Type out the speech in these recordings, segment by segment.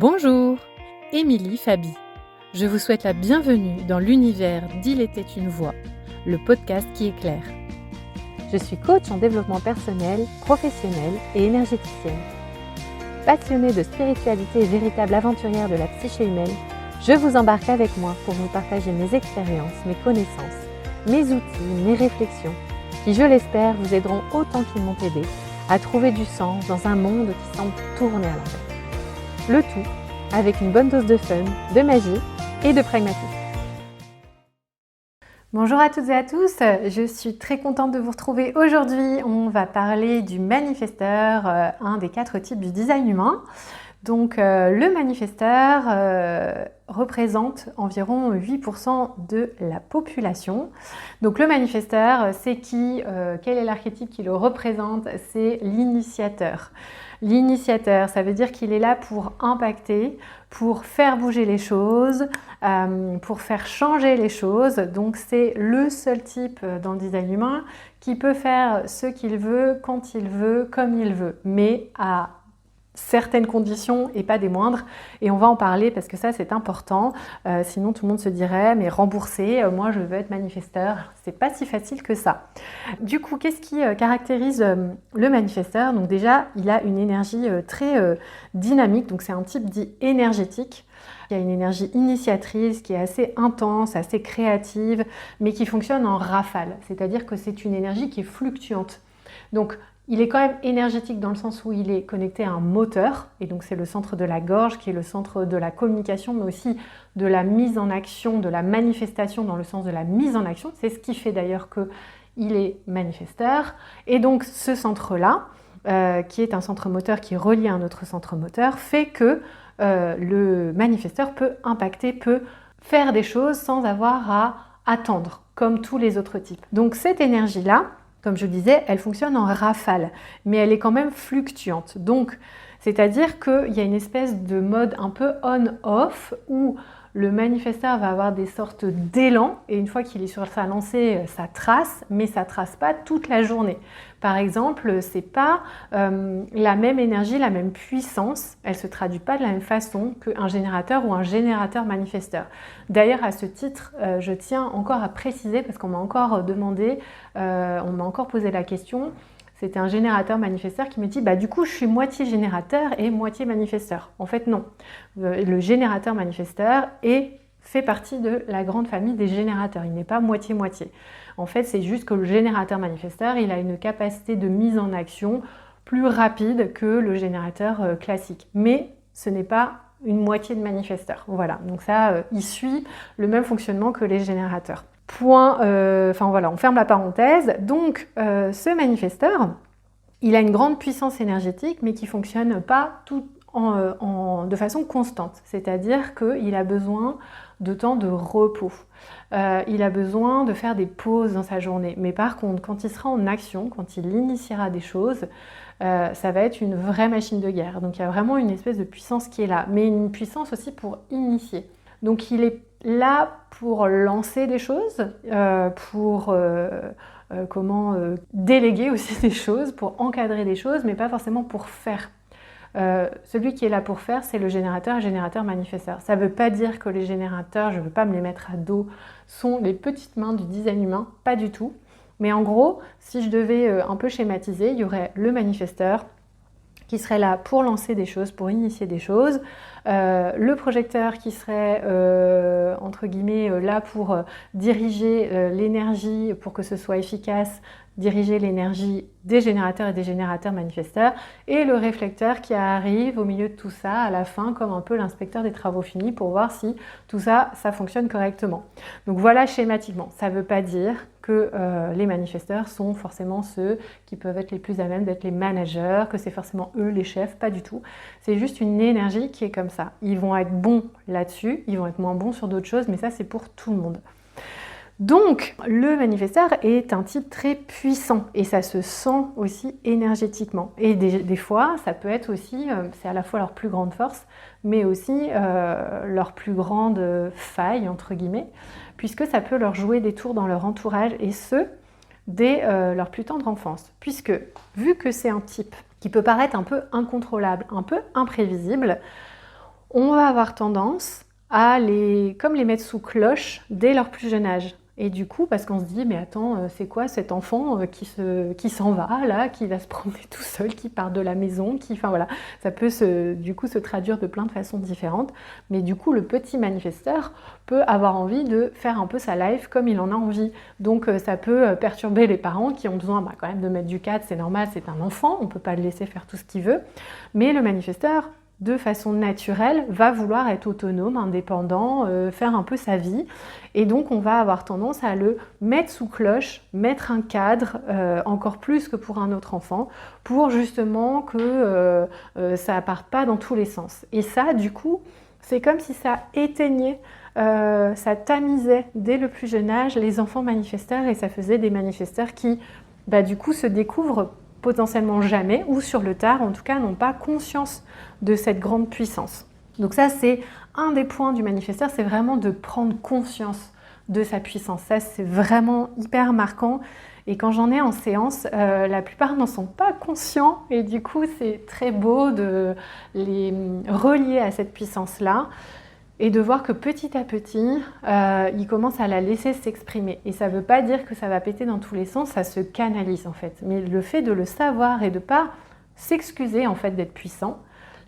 Bonjour, Émilie Fabi. Je vous souhaite la bienvenue dans l'univers d'Il était une voix, le podcast qui éclaire. Je suis coach en développement personnel, professionnel et énergéticienne. Passionnée de spiritualité et véritable aventurière de la psyché humaine, je vous embarque avec moi pour vous partager mes expériences, mes connaissances, mes outils, mes réflexions, qui, je l'espère, vous aideront autant qu'ils m'ont aidé à trouver du sens dans un monde qui semble tourner à l'envers. Le tout avec une bonne dose de fun, de magie et de pragmatisme. Bonjour à toutes et à tous, je suis très contente de vous retrouver aujourd'hui. On va parler du manifesteur, un des 4 types du design humain. Donc le manifesteur représente environ 8% de la population. Donc le manifesteur, c'est qui? Quel est l'archétype qui le représente? C'est l'initiateur. L'initiateur, ça veut dire qu'il est là pour impacter, pour faire bouger les choses, pour faire changer les choses. Donc c'est le seul type dans le design humain qui peut faire ce qu'il veut, quand il veut, comme il veut, mais à certaines conditions et pas des moindres, et on va en parler parce que ça c'est important, sinon tout le monde se dirait mais remboursé, moi je veux être manifesteur, c'est pas si facile que ça. Du coup, qu'est-ce qui caractérise le manifesteur? Donc déjà, il a une énergie très dynamique, donc c'est un type dit énergétique. Il y a une énergie initiatrice qui est assez intense, assez créative, mais qui fonctionne en rafale, c'est-à-dire que c'est une énergie qui est fluctuante. Donc il est quand même énergétique dans le sens où il est connecté à un moteur, et donc c'est le centre de la gorge qui est le centre de la communication, mais aussi de la mise en action, de la manifestation dans le sens de la mise en action. C'est ce qui fait d'ailleurs qu'il est manifesteur. Et donc ce centre-là, qui est un centre moteur qui est relié à un autre centre moteur, fait que le manifesteur peut impacter, peut faire des choses sans avoir à attendre, comme tous les autres types. Donc cette énergie-là, comme je disais, elle fonctionne en rafale, mais elle est quand même fluctuante. Donc, c'est-à-dire qu'il y a une espèce de mode un peu on-off où le manifesteur va avoir des sortes d'élan, et une fois qu'il est sur sa lancée, ça trace, mais ça trace pas toute la journée. Par exemple, c'est pas la même énergie, la même puissance, elle se traduit pas de la même façon qu'un générateur ou un générateur manifesteur. D'ailleurs, à ce titre, je tiens encore à préciser, parce qu'on m'a encore demandé, on m'a encore posé la question. C'était un générateur manifesteur qui me dit du coup je suis moitié générateur et moitié manifesteur. En fait non, le générateur manifesteur fait partie de la grande famille des générateurs, il n'est pas moitié-moitié. En fait c'est juste que le générateur manifesteur il a une capacité de mise en action plus rapide que le générateur classique. Mais ce n'est pas une moitié de manifesteur. Voilà, donc ça il suit le même fonctionnement que les générateurs. On ferme la parenthèse. Donc, ce manifesteur, il a une grande puissance énergétique, mais qui ne fonctionne pas de façon constante. C'est-à-dire qu'il a besoin de temps de repos. Il a besoin de faire des pauses dans sa journée. Mais par contre, quand il sera en action, quand il initiera des choses, ça va être une vraie machine de guerre. Donc, il y a vraiment une espèce de puissance qui est là, mais une puissance aussi pour initier. Donc, il est là pour lancer des choses, pour déléguer aussi des choses, pour encadrer des choses, mais pas forcément pour faire. Celui qui est là pour faire, c'est le générateur manifesteur. Ça ne veut pas dire que les générateurs, je ne veux pas me les mettre à dos, sont les petites mains du design humain, pas du tout. Mais en gros, si je devais un peu schématiser, il y aurait le manifesteur qui serait là pour lancer des choses, pour initier des choses, le projecteur qui serait entre guillemets là pour diriger l'énergie pour que ce soit efficace, diriger l'énergie des générateurs et des générateurs manifesteurs, et le réflecteur qui arrive au milieu de tout ça à la fin comme un peu l'inspecteur des travaux finis pour voir si tout ça fonctionne correctement. Donc voilà schématiquement, ça ne veut pas dire que les manifesteurs sont forcément ceux qui peuvent être les plus à même d'être les managers, que c'est forcément eux les chefs, pas du tout. C'est juste une énergie qui est comme ça. Ils vont être bons là-dessus, ils vont être moins bons sur d'autres choses, mais ça c'est pour tout le monde. Donc, le manifesteur est un type très puissant et ça se sent aussi énergétiquement. Et des fois, ça peut être aussi, c'est à la fois leur plus grande force, mais aussi leur plus grande faille, entre guillemets, puisque ça peut leur jouer des tours dans leur entourage, et ce, dès leur plus tendre enfance. Puisque, vu que c'est un type qui peut paraître un peu incontrôlable, un peu imprévisible, on va avoir tendance à les mettre sous cloche dès leur plus jeune âge. Et du coup, parce qu'on se dit, mais attends, c'est quoi cet enfant qui s'en va là, qui va se promener tout seul, qui part de la maison, enfin voilà, ça peut du coup se traduire de plein de façons différentes. Mais du coup, le petit manifesteur peut avoir envie de faire un peu sa life comme il en a envie. Donc ça peut perturber les parents qui ont besoin quand même de mettre du cadre, c'est normal, c'est un enfant, on ne peut pas le laisser faire tout ce qu'il veut. Mais le manifesteur, de façon naturelle, va vouloir être autonome, indépendant, faire un peu sa vie. Et donc, on va avoir tendance à le mettre sous cloche, mettre un cadre, encore plus que pour un autre enfant, pour justement que ça ne parte pas dans tous les sens. Et ça, du coup, c'est comme si ça éteignait, ça tamisait dès le plus jeune âge les enfants manifesteurs, et ça faisait des manifesteurs qui, du coup, se découvrent potentiellement jamais, ou sur le tard, en tout cas, n'ont pas conscience de cette grande puissance. Donc ça, c'est un des points du manifesteur, c'est vraiment de prendre conscience de sa puissance. Ça, c'est vraiment hyper marquant. Et quand j'en ai en séance, la plupart n'en sont pas conscients. Et du coup, c'est très beau de les relier à cette puissance-là et de voir que petit à petit, ils commencent à la laisser s'exprimer. Et ça ne veut pas dire que ça va péter dans tous les sens, ça se canalise en fait. Mais le fait de le savoir et de ne pas s'excuser en fait d'être puissant,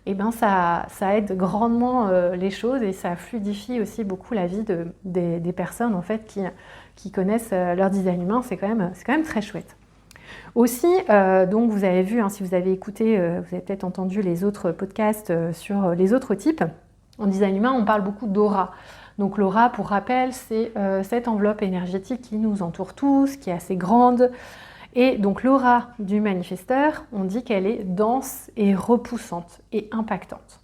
eh ben ça aide grandement les choses, et ça fluidifie aussi beaucoup la vie des personnes en fait qui connaissent leur design humain. C'est quand même très chouette. Aussi, donc vous avez vu, si vous avez écouté, vous avez peut-être entendu les autres podcasts sur les autres types. En design humain, on parle beaucoup d'aura. Donc l'aura, pour rappel, c'est cette enveloppe énergétique qui nous entoure tous, qui est assez grande. Et donc l'aura du manifesteur, on dit qu'elle est dense et repoussante et impactante.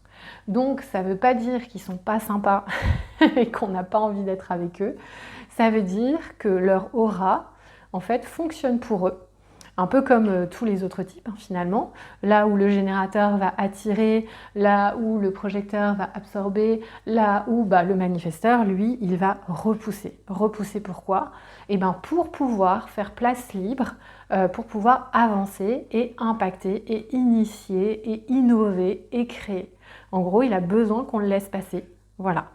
Donc ça ne veut pas dire qu'ils ne sont pas sympas et qu'on n'a pas envie d'être avec eux. Ça veut dire que leur aura, en fait, fonctionne pour eux. Un peu comme tous les autres types finalement, là où le générateur va attirer, là où le projecteur va absorber, là où le manifesteur, lui, il va repousser. Repousser pourquoi ? Pour pouvoir faire place libre, pour pouvoir avancer et impacter et initier et innover et créer. En gros, il a besoin qu'on le laisse passer. Voilà,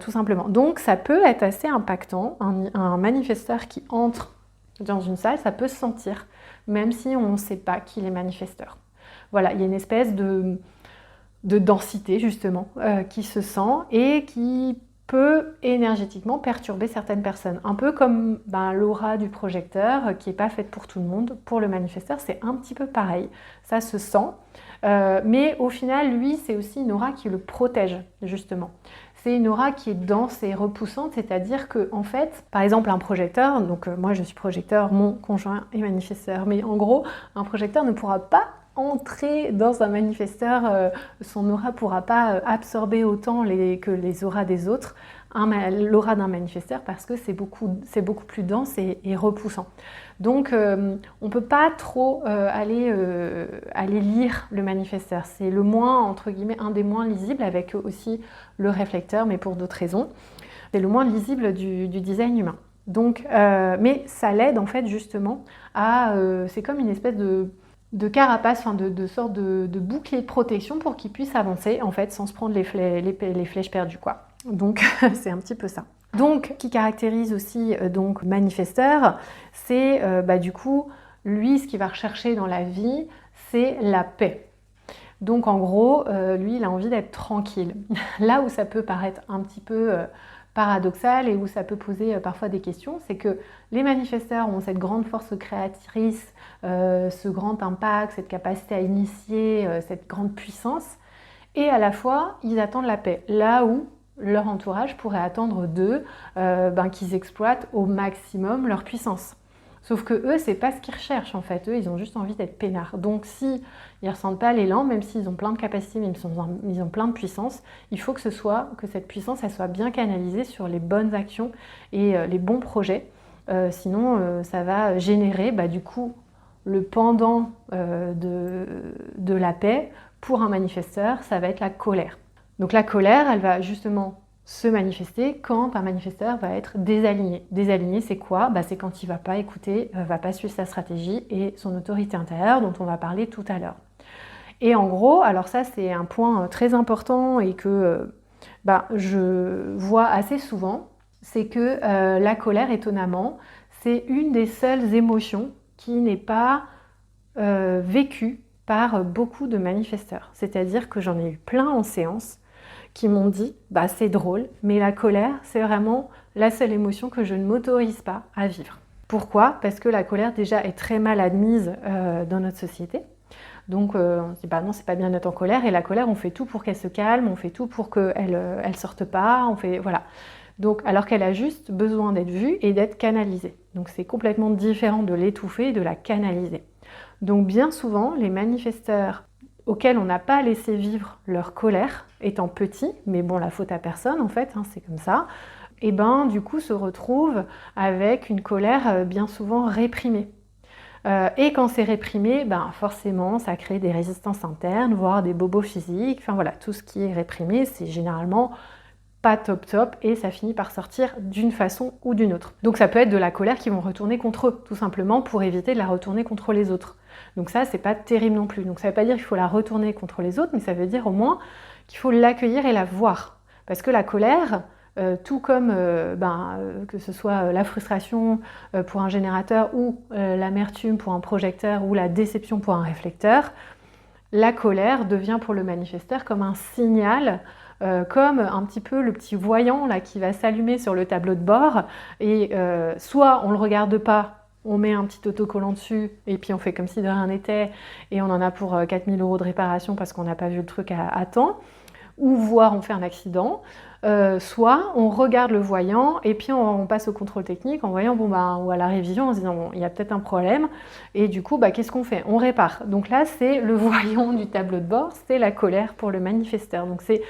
tout simplement. Donc ça peut être assez impactant, un manifesteur qui entre dans une salle, ça peut se sentir, même si on ne sait pas qu'il est manifesteur. Voilà, il y a une espèce de densité justement qui se sent et qui peut énergétiquement perturber certaines personnes. Un peu comme l'aura du projecteur qui n'est pas faite pour tout le monde. Pour le manifesteur, c'est un petit peu pareil. Ça se sent, mais au final, lui, c'est aussi une aura qui le protège justement. C'est une aura qui est dense et repoussante, c'est-à-dire que, en fait, par exemple, un projecteur, donc moi je suis projecteur, mon conjoint est manifesteur, mais en gros, un projecteur ne pourra pas entrer dans un manifesteur, son aura ne pourra pas absorber autant que les auras des autres, l'aura d'un manifesteur, parce que c'est beaucoup plus dense et repoussant. Donc on ne peut pas trop aller lire le manifesteur. C'est le moins, entre guillemets, un des moins lisibles, avec aussi le réflecteur, mais pour d'autres raisons. C'est le moins lisible du design humain. Donc, mais ça l'aide en fait justement à... c'est comme une espèce de carapace, de sorte de bouclier de protection pour qu'il puisse avancer en fait sans se prendre les flèches perdues, quoi. Donc c'est un petit peu ça. Donc, ce qui caractérise aussi donc manifesteur, c'est du coup, lui, ce qu'il va rechercher dans la vie, c'est la paix. Donc en gros, lui, il a envie d'être tranquille. Là où ça peut paraître un petit peu paradoxal et où ça peut poser parfois des questions, c'est que les manifesteurs ont cette grande force créatrice, ce grand impact, cette capacité à initier, cette grande puissance, et à la fois, ils attendent la paix. Là où leur entourage pourrait attendre d'eux qu'ils exploitent au maximum leur puissance. Sauf que eux, c'est pas ce qu'ils recherchent en fait. Eux, ils ont juste envie d'être peinards. Donc si ils ressentent pas l'élan, même s'ils ont plein de capacités, même s'ils ont plein de puissance, il faut que cette puissance, elle soit bien canalisée sur les bonnes actions et les bons projets. Sinon, ça va générer du coup le pendant de la paix. Pour un manifesteur, ça va être la colère. Donc la colère, elle va justement se manifester quand un manifesteur va être désaligné. Désaligné, c'est quoi ? C'est quand il ne va pas écouter, va pas suivre sa stratégie et son autorité intérieure dont on va parler tout à l'heure. Et en gros, alors ça c'est un point très important et que je vois assez souvent, c'est que la colère, étonnamment, c'est une des seules émotions qui n'est pas vécue par beaucoup de manifesteurs. C'est-à-dire que j'en ai eu plein en séance qui m'ont dit « c'est drôle, mais la colère, c'est vraiment la seule émotion que je ne m'autorise pas à vivre ». Pourquoi ? Parce que la colère déjà est très mal admise dans notre société. Donc on se dit non, c'est pas bien d'être en colère, et la colère, on fait tout pour qu'elle se calme, on fait tout pour qu'elle sorte pas, voilà. Donc, alors qu'elle a juste besoin d'être vue et d'être canalisée. Donc c'est complètement différent de l'étouffer et de la canaliser. Donc bien souvent, les manifesteurs auxquels on n'a pas laissé vivre leur colère, étant petits, mais bon, la faute à personne en fait, c'est comme ça, et du coup se retrouvent avec une colère bien souvent réprimée. Et quand c'est réprimé, forcément, ça crée des résistances internes, voire des bobos physiques. Enfin voilà, tout ce qui est réprimé, c'est généralement pas top et ça finit par sortir d'une façon ou d'une autre. Donc ça peut être de la colère qui vont retourner contre eux, tout simplement pour éviter de la retourner contre les autres. Donc ça, c'est pas terrible non plus. Donc ça veut pas dire qu'il faut la retourner contre les autres, mais ça veut dire au moins qu'il faut l'accueillir et la voir. Parce que la colère, tout comme que ce soit la frustration pour un générateur ou l'amertume pour un projecteur ou la déception pour un réflecteur, la colère devient pour le manifesteur comme un signal, comme un petit peu le petit voyant là, qui va s'allumer sur le tableau de bord et soit on ne le regarde pas, on met un petit autocollant dessus et puis on fait comme si de rien n'était et on en a pour 4 000 € de réparation parce qu'on n'a pas vu le truc à temps, ou voire on fait un accident, soit on regarde le voyant et puis on passe au contrôle technique en voyant ou à la révision en se disant il y a peut-être un problème et du coup qu'est-ce qu'on fait ? On répare. Donc là c'est le voyant du tableau de bord, c'est la colère pour le manifesteur. Donc c'est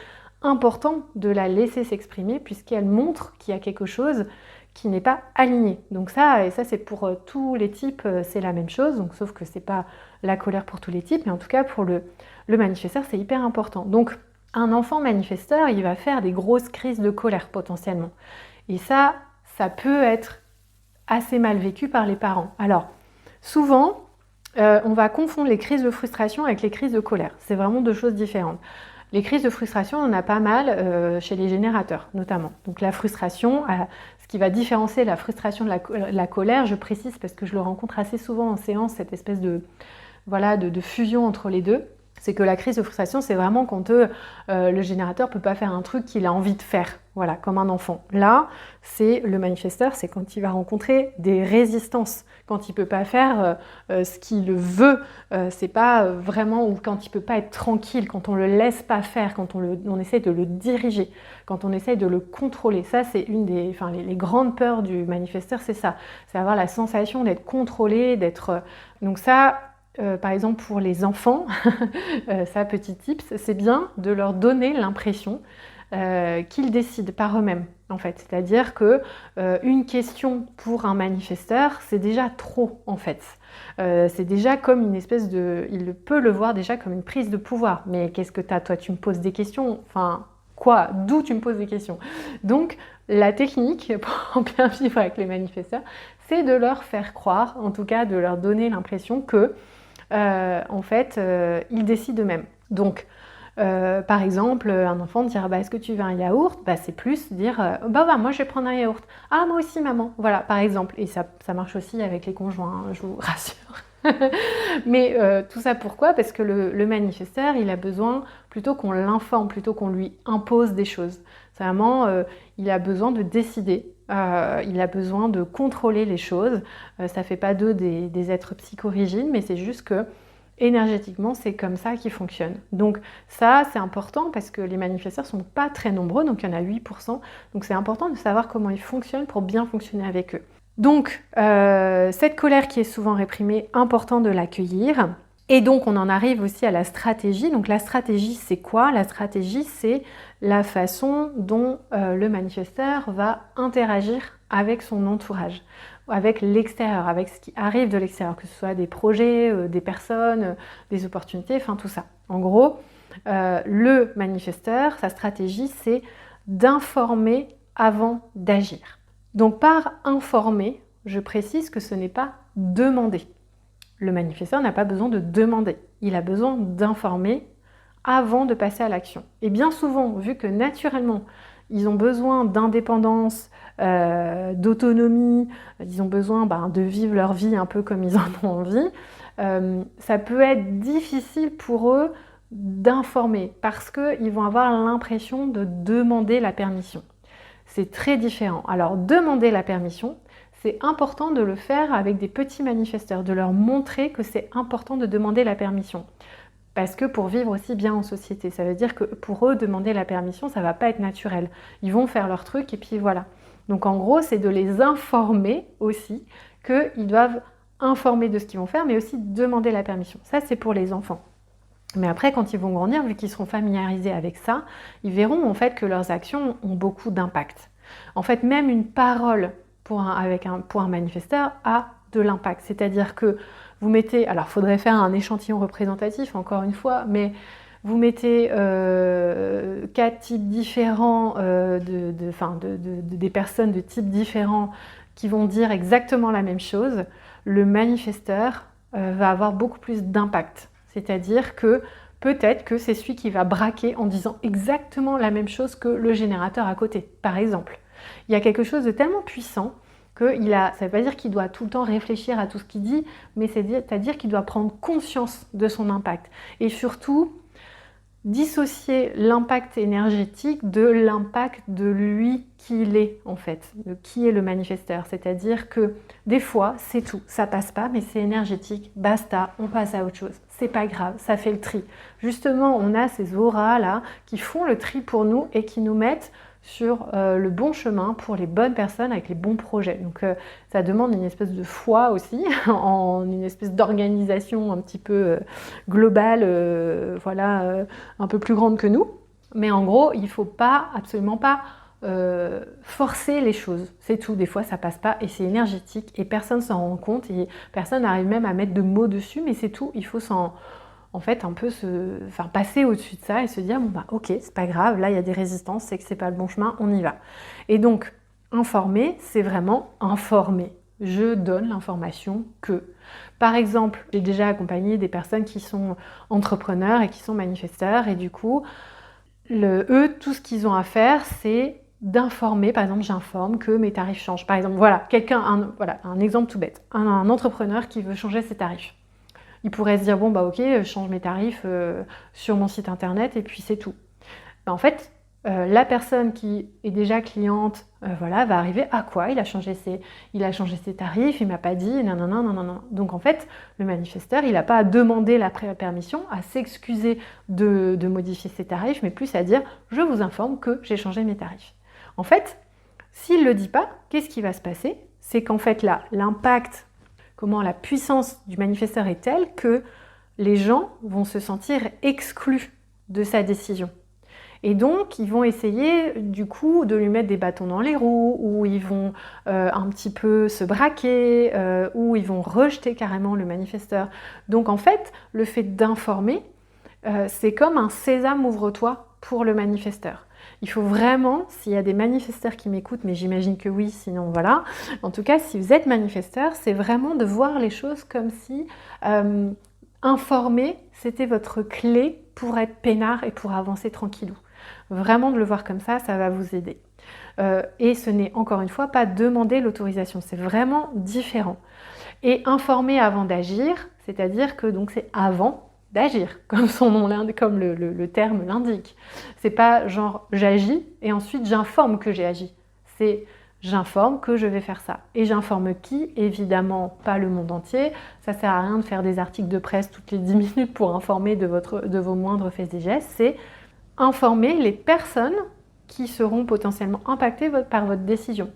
important de la laisser s'exprimer puisqu'elle montre qu'il y a quelque chose qui n'est pas aligné. Donc ça, et ça c'est pour tous les types, c'est la même chose, donc, sauf que c'est pas la colère pour tous les types, mais en tout cas pour le manifesteur c'est hyper important. Donc un enfant manifesteur, il va faire des grosses crises de colère potentiellement. Et ça peut être assez mal vécu par les parents. Alors, souvent, on va confondre les crises de frustration avec les crises de colère. C'est vraiment deux choses différentes. Les crises de frustration, on en a pas mal chez les générateurs, notamment. Donc la frustration, ce qui va différencier la frustration de la colère, je précise parce que je le rencontre assez souvent en séance, cette espèce de fusion entre les deux. C'est que la crise de frustration, c'est vraiment quand le générateur ne peut pas faire un truc qu'il a envie de faire, voilà, comme un enfant. Là, c'est le manifesteur, c'est quand il va rencontrer des résistances, quand il ne peut pas faire ce qu'il veut, c'est pas vraiment, ou quand il ne peut pas être tranquille, quand on ne le laisse pas faire, quand on essaie de le diriger, quand on essaie de le contrôler. Ça, c'est une des, les grandes peurs du manifesteur, c'est ça. C'est avoir la sensation d'être contrôlé, d'être... donc ça... par exemple pour les enfants, ça petit tips, c'est bien de leur donner l'impression qu'ils décident par eux-mêmes en fait. C'est-à-dire que une question pour un manifesteur, c'est déjà trop en fait. C'est déjà comme une espèce de... Il peut le voir déjà comme une prise de pouvoir. Mais qu'est-ce que t'as? Toi, tu me poses des questions. Enfin, quoi? D'où tu me poses des questions? Donc, la technique pour bien vivre avec les manifesteurs, c'est de leur faire croire, en tout cas de leur donner l'impression que en fait, ils décident eux-mêmes. Donc, par exemple, un enfant dira est-ce que tu veux un yaourt? C'est plus dire moi je vais prendre un yaourt. Ah, moi aussi, maman. Voilà, par exemple. Et ça marche aussi avec les conjoints, je vous rassure. Mais tout ça pourquoi? Parce que le manifesteur, il a besoin plutôt qu'on l'informe, plutôt qu'on lui impose des choses. C'est vraiment, il a besoin de décider. Il a besoin de contrôler les choses. Ça ne fait pas d'eux des êtres psychorigides, mais c'est juste que énergétiquement, c'est comme ça qu'ils fonctionnent. Donc ça, c'est important parce que les manifesteurs ne sont pas très nombreux, donc il y en a 8%. Donc c'est important de savoir comment ils fonctionnent pour bien fonctionner avec eux. Donc cette colère qui est souvent réprimée, important de l'accueillir. Et donc, on en arrive aussi à la stratégie. Donc, la stratégie, c'est quoi? La stratégie, c'est la façon dont le manifesteur va interagir avec son entourage, avec l'extérieur, avec ce qui arrive de l'extérieur, que ce soit des projets, des personnes, des opportunités, enfin tout ça. En gros, le manifesteur, sa stratégie, c'est d'informer avant d'agir. Donc, par informer, je précise que ce n'est pas demander. Le manifesteur n'a pas besoin de demander, il a besoin d'informer avant de passer à l'action. Et bien souvent, vu que naturellement, ils ont besoin d'indépendance, d'autonomie, ils ont besoin de vivre leur vie un peu comme ils en ont envie, ça peut être difficile pour eux d'informer parce qu'ils vont avoir l'impression de demander la permission. C'est très différent. Alors, demander la permission, c'est important de le faire avec des petits manifesteurs, de leur montrer que c'est important de demander la permission. Parce que pour vivre aussi bien en société, ça veut dire que pour eux, demander la permission, ça ne va pas être naturel. Ils vont faire leur truc et puis voilà. Donc en gros, c'est de les informer aussi qu'ils doivent informer de ce qu'ils vont faire, mais aussi demander la permission. Ça, c'est pour les enfants. Mais après, quand ils vont grandir, vu qu'ils seront familiarisés avec ça, ils verront en fait que leurs actions ont beaucoup d'impact. En fait, même une parole pour un manifesteur a de l'impact. C'est-à-dire que vous mettez, alors il faudrait faire un échantillon représentatif, encore une fois, mais vous mettez 4 types différents des personnes de types différents qui vont dire exactement la même chose. Le manifesteur va avoir beaucoup plus d'impact. C'est-à-dire que peut-être que c'est celui qui va braquer en disant exactement la même chose que le générateur à côté, par exemple. Il y a quelque chose de tellement puissant ça ne veut pas dire qu'il doit tout le temps réfléchir à tout ce qu'il dit, mais c'est-à-dire qu'il doit prendre conscience de son impact. Et surtout, dissocier l'impact énergétique de l'impact de lui qui il est en fait, de qui est le manifesteur. C'est-à-dire que des fois, c'est tout, ça passe pas, mais c'est énergétique, basta, on passe à autre chose. C'est pas grave, ça fait le tri. Justement, on a ces auras là qui font le tri pour nous et qui nous mettent sur le bon chemin pour les bonnes personnes avec les bons projets. Donc ça demande une espèce de foi aussi, une espèce d'organisation un petit peu globale, un peu plus grande que nous. Mais en gros, il ne faut absolument pas forcer les choses. C'est tout, des fois ça passe pas et c'est énergétique et personne s'en rend compte et personne n'arrive même à mettre de mots dessus, mais c'est tout, il faut un peu passer au-dessus de ça et se dire ok, c'est pas grave, là il y a des résistances, c'est que c'est pas le bon chemin, on y va. Et donc informer, c'est vraiment informer. Je donne l'information que. Par exemple, j'ai déjà accompagné des personnes qui sont entrepreneurs et qui sont manifesteurs et du coup, eux, tout ce qu'ils ont à faire, c'est d'informer. Par exemple, j'informe que mes tarifs changent. Par exemple, un exemple tout bête. Un entrepreneur qui veut changer ses tarifs. Il pourrait se dire, ok, je change mes tarifs sur mon site internet et puis c'est tout. En fait, la personne qui est déjà cliente, va arriver à quoi il a changé ses tarifs, il m'a pas dit, non. Donc en fait, le manifesteur, il n'a pas à demander la permission, à s'excuser de modifier ses tarifs, mais plus à dire, je vous informe que j'ai changé mes tarifs. En fait, s'il ne le dit pas, qu'est-ce qui va se passer? C'est qu'en fait là, l'impact, la puissance du manifesteur est telle que les gens vont se sentir exclus de sa décision. Et donc, ils vont essayer du coup de lui mettre des bâtons dans les roues, ou ils vont un petit peu se braquer, ou ils vont rejeter carrément le manifesteur. Donc en fait, le fait d'informer, c'est comme un sésame ouvre-toi pour le manifesteur. Il faut vraiment, s'il y a des manifesteurs qui m'écoutent, mais j'imagine que oui, sinon voilà. En tout cas, si vous êtes manifesteur, c'est vraiment de voir les choses comme si informer, c'était votre clé pour être peinard et pour avancer tranquillou. Vraiment de le voir comme ça va vous aider. Et ce n'est encore une fois pas demander l'autorisation, c'est vraiment différent. Et informer avant d'agir, c'est-à-dire que donc c'est avant d'agir, comme son nom l'indique, comme le terme l'indique. C'est pas genre j'agis et ensuite j'informe que j'ai agi. C'est j'informe que je vais faire ça. Et j'informe qui? Évidemment pas le monde entier. Ça sert à rien de faire des articles de presse toutes les 10 minutes pour informer de vos moindres faits et gestes. C'est informer les personnes qui seront potentiellement impactées par votre décision.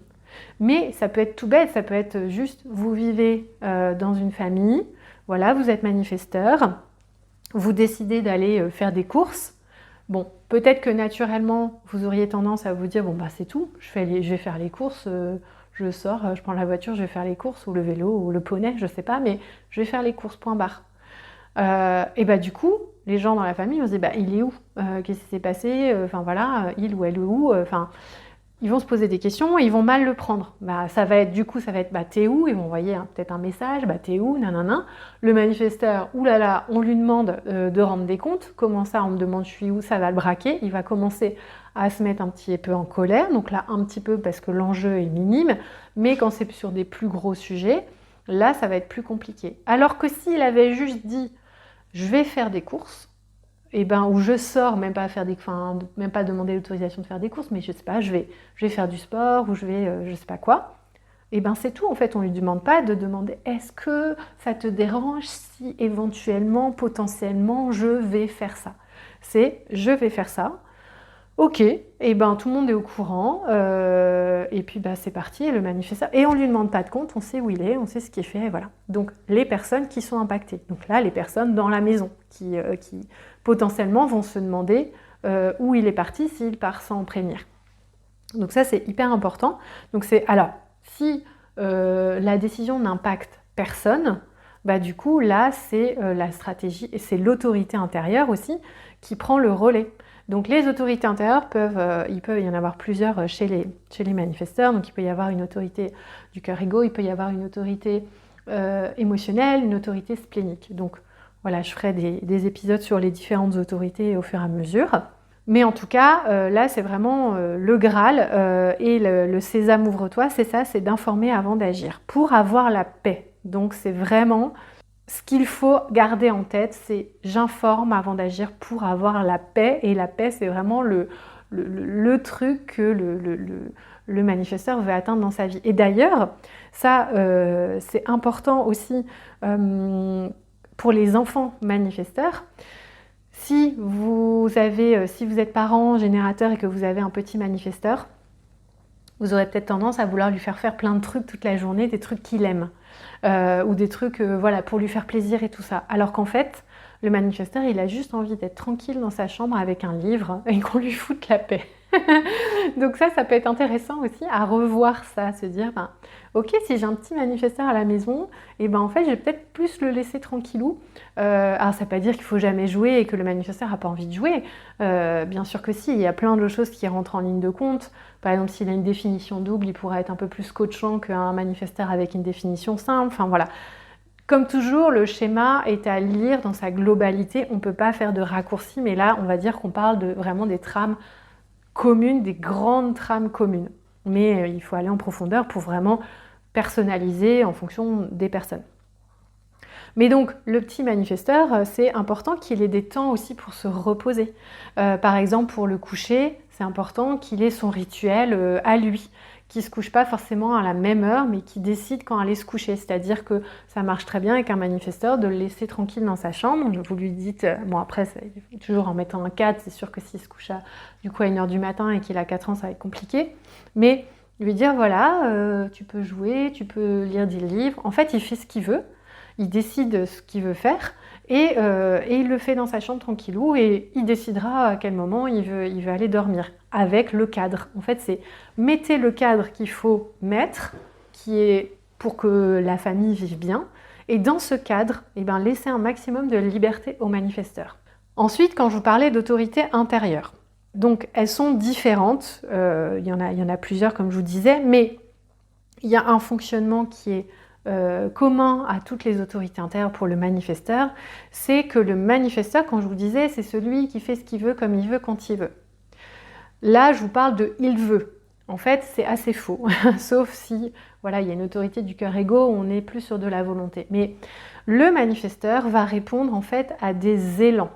Mais ça peut être tout bête, ça peut être juste vous vivez dans une famille, voilà, vous êtes manifesteur, vous décidez d'aller faire des courses. Bon, peut-être que naturellement, vous auriez tendance à vous dire, c'est tout, je vais faire les courses, je sors, je prends la voiture, je vais faire les courses, ou le vélo, ou le poney, je sais pas, mais je vais faire les courses, point barre. Et du coup, les gens dans la famille vont se dire, il est où? Qu'est-ce qui s'est passé? Il ou elle est où? ils vont se poser des questions et ils vont mal le prendre. Ça va être t'es où? Ils vont envoyer peut-être un message, t'es où? Nanana. Le manifesteur, oulala, on lui demande de rendre des comptes. Comment ça, on me demande je suis où? Ça va le braquer. Il va commencer à se mettre un petit peu en colère. Donc là, un petit peu parce que l'enjeu est minime. Mais quand c'est sur des plus gros sujets, là, ça va être plus compliqué. Alors que s'il avait juste dit je vais faire des courses, ou je sors, même pas demander l'autorisation de faire des courses, mais je sais pas, je vais faire du sport, ou je vais, je sais pas quoi, c'est tout, en fait, on lui demande pas de demander est-ce que ça te dérange si éventuellement, potentiellement, je vais faire ça. C'est je vais faire ça, ok, tout le monde est au courant, et puis c'est parti, et le manifesteur, et on lui demande pas de compte, on sait où il est, on sait ce qu'il fait, et voilà. Donc les personnes qui sont impactées, donc là les personnes dans la maison qui potentiellement vont se demander où il est parti s'il part sans prévenir. Donc ça c'est hyper important. Donc alors si la décision n'impacte personne, du coup là c'est la stratégie et c'est l'autorité intérieure aussi qui prend le relais. Donc les autorités intérieures il peut y en avoir plusieurs chez les manifesteurs. Donc il peut y avoir une autorité du cœur-ego, il peut y avoir une autorité émotionnelle, une autorité splénique. Donc voilà, je ferai des épisodes sur les différentes autorités au fur et à mesure. Mais en tout cas, là c'est vraiment le Graal et le sésame ouvre-toi, c'est ça, c'est d'informer avant d'agir pour avoir la paix. Donc c'est vraiment ce qu'il faut garder en tête, c'est j'informe avant d'agir pour avoir la paix. Et la paix, c'est vraiment le truc que le manifesteur veut atteindre dans sa vie. Et d'ailleurs, ça, c'est important aussi pour les enfants manifesteurs. Si vous êtes parent, générateur et que vous avez un petit manifesteur, vous aurez peut-être tendance à vouloir lui faire plein de trucs toute la journée, des trucs qu'il aime. Ou des trucs pour lui faire plaisir et tout ça. Alors qu'en fait, le manifesteur, il a juste envie d'être tranquille dans sa chambre avec un livre et qu'on lui foute la paix. Donc ça peut être intéressant aussi à revoir ça, se dire, ok, si j'ai un petit manifesteur à la maison, en fait, je vais peut-être plus le laisser tranquillou. Alors ça ne veut pas dire qu'il ne faut jamais jouer et que le manifesteur n'a pas envie de jouer. Bien sûr que si, il y a plein de choses qui rentrent en ligne de compte. Par exemple, s'il a une définition double, il pourra être un peu plus coachant qu'un manifesteur avec une définition simple. Enfin voilà. Comme toujours, le schéma est à lire dans sa globalité. On ne peut pas faire de raccourcis, mais là, on va dire qu'on parle vraiment des trames communes, des grandes trames communes. Mais il faut aller en profondeur pour vraiment personnaliser en fonction des personnes. Mais donc, le petit manifesteur, c'est important qu'il ait des temps aussi pour se reposer. Par exemple, pour le coucher, c'est important qu'il ait son rituel à lui, qui ne se couche pas forcément à la même heure, mais qui décide quand aller se coucher. C'est-à-dire que ça marche très bien avec un manifesteur de le laisser tranquille dans sa chambre. Vous lui dites, bon après, toujours en mettant un cadre, c'est sûr que s'il se couche à 1h du matin et qu'il a 4 ans, ça va être compliqué. Mais lui dire, voilà, tu peux jouer, tu peux lire des livres. En fait, il fait ce qu'il veut. Il décide ce qu'il veut faire et il le fait dans sa chambre tranquillou et il décidera à quel moment il veut aller dormir avec le cadre. En fait, c'est mettez le cadre qu'il faut mettre, qui est pour que la famille vive bien. Et dans ce cadre, laissez un maximum de liberté aux manifesteurs. Ensuite, quand je vous parlais d'autorité intérieure, donc elles sont différentes, il y en a plusieurs comme je vous disais, mais il y a un fonctionnement qui est commun à toutes les autorités intérieures pour le manifesteur, c'est que le manifesteur, quand je vous disais, c'est celui qui fait ce qu'il veut, comme il veut, quand il veut. Là, je vous parle de « il veut ». En fait, c'est assez faux, sauf si voilà, il y a une autorité du cœur-ego, on est plus sur de la volonté. Mais le manifesteur va répondre en fait à des élans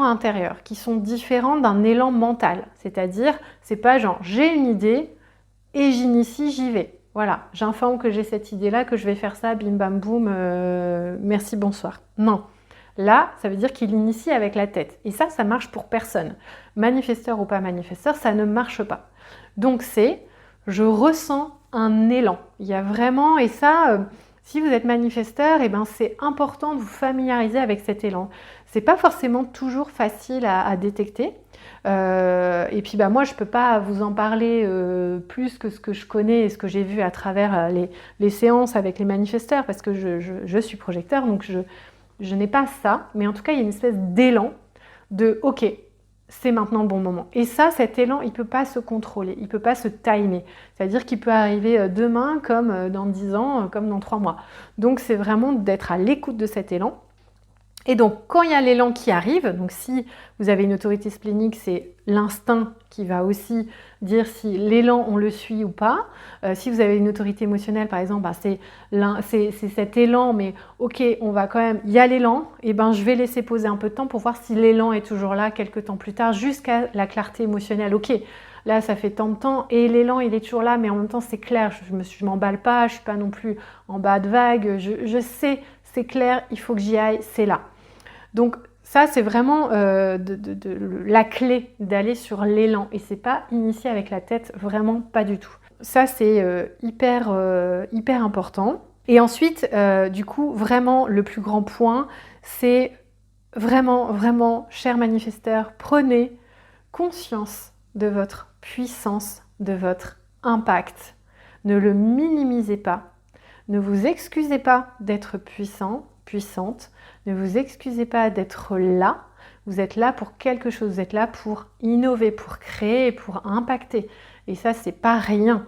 intérieurs qui sont différents d'un élan mental. C'est-à-dire, c'est pas genre « j'ai une idée et j'initie, j'y vais ». Voilà, j'informe que j'ai cette idée-là, que je vais faire ça, bim bam boum, merci, bonsoir. Non, là, ça veut dire qu'il initie avec la tête. Et ça marche pour personne. Manifesteur ou pas manifesteur, ça ne marche pas. Donc je ressens un élan. Il y a vraiment, et ça, si vous êtes manifesteur, c'est important de vous familiariser avec cet élan. C'est pas forcément toujours facile à détecter. Et puis moi je peux pas vous en parler plus que ce que je connais et ce que j'ai vu à travers les séances avec les manifesteurs parce que je suis projecteur, donc je n'ai pas ça, mais en tout cas il y a une espèce d'élan de ok, c'est maintenant le bon moment. Et ça, cet élan, il ne peut pas se contrôler, il ne peut pas se timer. C'est-à-dire qu'il peut arriver demain, comme dans 10 ans, comme dans 3 mois. Donc c'est vraiment d'être à l'écoute de cet élan. Et donc, quand il y a l'élan qui arrive, donc si vous avez une autorité splénique, c'est l'instinct qui va aussi dire si l'élan, on le suit ou pas. Si vous avez une autorité émotionnelle, par exemple, c'est cet élan, mais ok, on va quand même, il y a l'élan, et ben je vais laisser poser un peu de temps pour voir si l'élan est toujours là quelques temps plus tard, jusqu'à la clarté émotionnelle. Ok, là, ça fait tant de temps, et l'élan, il est toujours là, mais en même temps, c'est clair, je m'emballe pas, je suis pas non plus en bas de vague, je sais, c'est clair, il faut que j'y aille, c'est là. Donc ça, c'est vraiment la clé d'aller sur l'élan. Et c'est pas initié avec la tête, vraiment pas du tout. Ça, c'est hyper important. Et ensuite, du coup, vraiment, le plus grand point, c'est vraiment, chers manifesteurs, prenez conscience de votre puissance, de votre impact. Ne le minimisez pas. Ne vous excusez pas d'être puissant, puissante. Ne vous excusez pas d'être là. Vous êtes là pour quelque chose. Vous êtes là pour innover, pour créer, pour impacter. Et ça, c'est pas rien.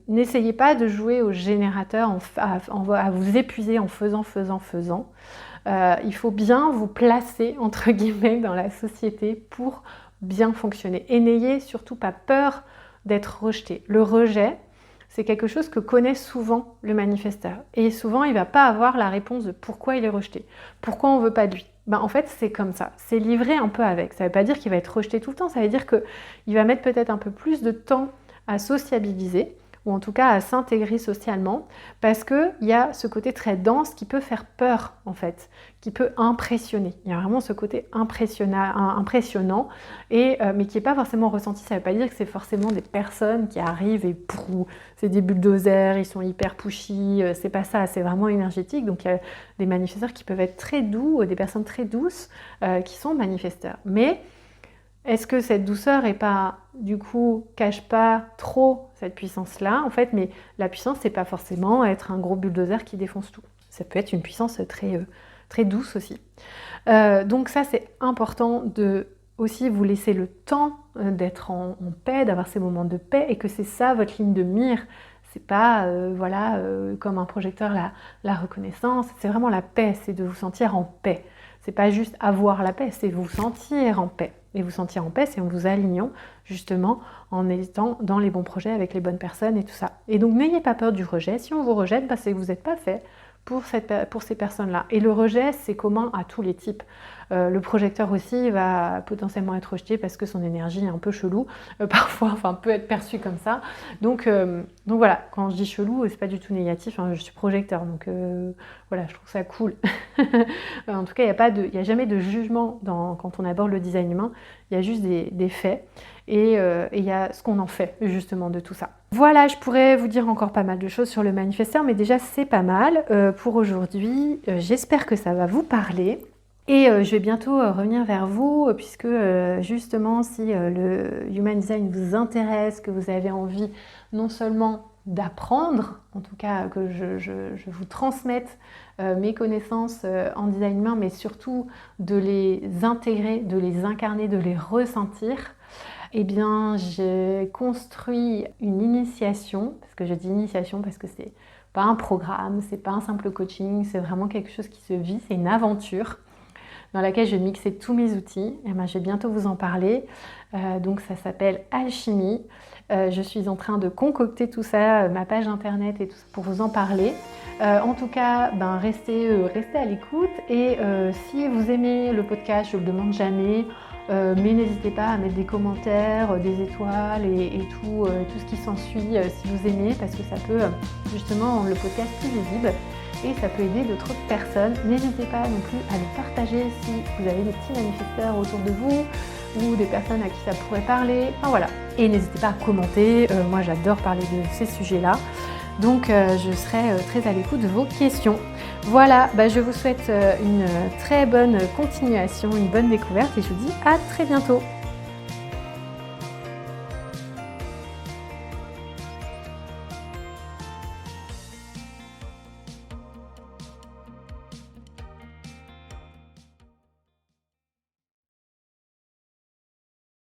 N'essayez pas de jouer au générateur, à vous épuiser en faisant. Il faut bien vous placer, entre guillemets, dans la société pour bien fonctionner. Et n'ayez surtout pas peur d'être rejeté. Le rejet, c'est quelque chose que connaît souvent le manifesteur. Et souvent, il ne va pas avoir la réponse de pourquoi il est rejeté, pourquoi on ne veut pas de lui. En fait, c'est comme ça, c'est livré un peu avec. Ça ne veut pas dire qu'il va être rejeté tout le temps, ça veut dire qu'il va mettre peut-être un peu plus de temps à sociabiliser, ou en tout cas à s'intégrer socialement, parce qu'il y a ce côté très dense qui peut faire peur, en fait, qui peut impressionner. Il y a vraiment ce côté impressionnant, mais qui n'est pas forcément ressenti. Ça ne veut pas dire que c'est forcément des personnes qui arrivent et c'est des bulldozers, ils sont hyper pushy, c'est pas ça, c'est vraiment énergétique. Donc il y a des manifesteurs qui peuvent être très doux, des personnes très douces qui sont manifesteurs. Mais est-ce que cette douceur cache pas trop cette puissance-là, en fait, mais la puissance, c'est pas forcément être un gros bulldozer qui défonce tout. Ça peut être une puissance très douce aussi. Donc ça, c'est important de aussi vous laisser le temps d'être en paix, d'avoir ces moments de paix, et que c'est ça votre ligne de mire. C'est pas, comme un projecteur, la reconnaissance, c'est vraiment la paix, c'est de vous sentir en paix. C'est pas juste avoir la paix, c'est vous sentir en paix. Et vous sentir en paix, c'est en vous alignant, justement, en étant dans les bons projets avec les bonnes personnes et tout ça. Et donc, n'ayez pas peur du rejet. Si on vous rejette, c'est que vous n'êtes pas fait pour ces personnes-là. Et le rejet, c'est commun à tous les types. Le projecteur aussi va potentiellement être rejeté parce que son énergie est un peu chelou, parfois, peut être perçue comme ça. Donc voilà, quand je dis chelou, c'est pas du tout négatif, hein, je suis projecteur, donc voilà, je trouve ça cool. En tout cas, il n'y a jamais de jugement quand on aborde le design humain, il y a juste des faits et il y a ce qu'on en fait justement de tout ça. Voilà, je pourrais vous dire encore pas mal de choses sur le manifesteur, mais déjà c'est pas mal pour aujourd'hui. J'espère que ça va vous parler. Et je vais bientôt revenir vers vous, puisque justement, si le Human Design vous intéresse, que vous avez envie non seulement d'apprendre, en tout cas que je vous transmette mes connaissances en design humain, mais surtout de les intégrer, de les incarner, de les ressentir, eh bien j'ai construit une initiation, parce que je dis initiation parce que c'est pas un programme, c'est pas un simple coaching, c'est vraiment quelque chose qui se vit, c'est une aventure dans laquelle je vais mixer tous mes outils. Et je vais bientôt vous en parler. Donc ça s'appelle Alchimie. Je suis en train de concocter tout ça, ma page internet et tout ça, pour vous en parler. En tout cas, restez à l'écoute. Et si vous aimez le podcast, je ne le demande jamais, mais n'hésitez pas à mettre des commentaires, des étoiles et tout ce qui s'ensuit si vous aimez, parce que ça peut justement rendre le podcast plus visible. Et ça peut aider d'autres personnes. N'hésitez pas non plus à le partager si vous avez des petits manifesteurs autour de vous ou des personnes à qui ça pourrait parler. Voilà. Et n'hésitez pas à commenter. Moi, j'adore parler de ces sujets-là. Donc, je serai très à l'écoute de vos questions. Voilà, je vous souhaite une très bonne continuation, une bonne découverte et je vous dis à très bientôt.